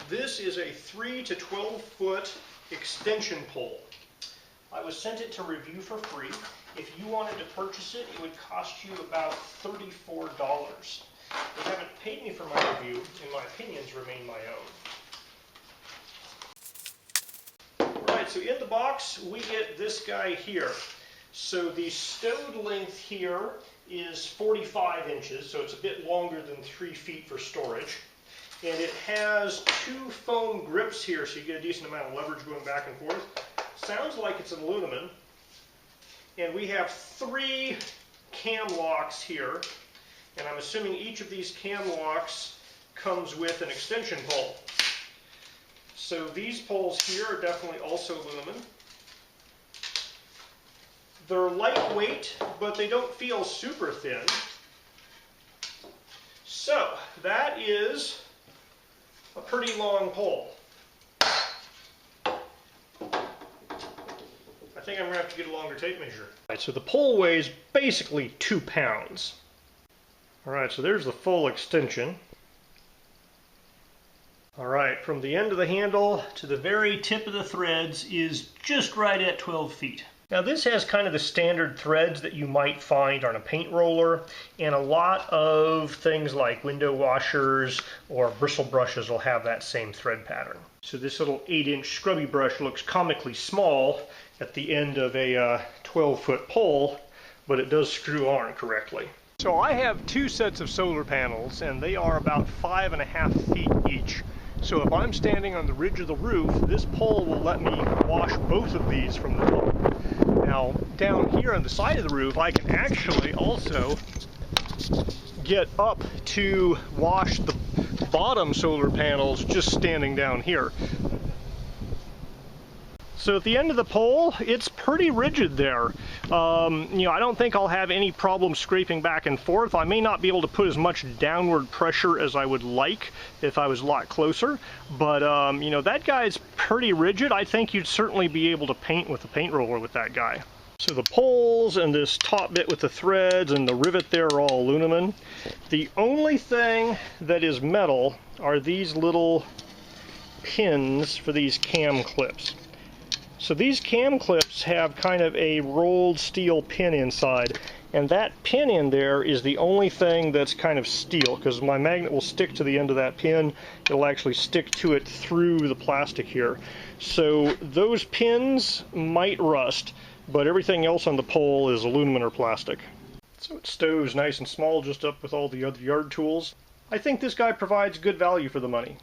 This is a 3 to 12 foot extension pole. I was sent it to review for free. If you wanted to purchase it, it would cost you about $34. They haven't paid me for my review, and my opinions remain my own. Alright, so in the box we get this guy here. So the stowed length here is 45 inches, so it's a bit longer than 3 feet for storage. And it has 2 foam grips here, so you get a decent amount of leverage going back and forth. Sounds like it's an aluminum. And we have 3 cam locks here. And I'm assuming each of these cam locks comes with an extension pole. So these poles here are definitely also aluminum. They're lightweight, but they don't feel super thin. So that is a pretty long pole. I think I'm going to have to get a longer tape measure. Alright, so the pole weighs basically 2 pounds. Alright, so there's the full extension. Alright, from the end of the handle to the very tip of the threads is just right at 12 feet. Now this has kind of the standard threads that you might find on a paint roller, and a lot of things like window washers or bristle brushes will have that same thread pattern. So this little 8-inch scrubby brush looks comically small at the end of a 12-foot pole, but it does screw on correctly. So I have 2 sets of solar panels, and they are about 5.5 feet each. So if I'm standing on the ridge of the roof, this pole will let me wash both of these from the top. Now, down here on the side of the roof, I can actually also get up to wash the bottom solar panels just standing down here. So at the end of the pole, it's pretty rigid there. I don't think I'll have any problem scraping back and forth. I may not be able to put as much downward pressure as I would like if I was a lot closer, but that guy's pretty rigid. I think you'd certainly be able to paint with a paint roller with that guy. So the poles and this top bit with the threads and the rivet there are all aluminum. The only thing that is metal are these little pins for these cam clips. So these cam clips have kind of a rolled steel pin inside, and that pin in there is the only thing that's kind of steel, because my magnet will stick to the end of that pin. It'll actually stick to it through the plastic here. So those pins might rust, but everything else on the pole is aluminum or plastic. So it stows nice and small, just up with all the other yard tools. I think this guy provides good value for the money.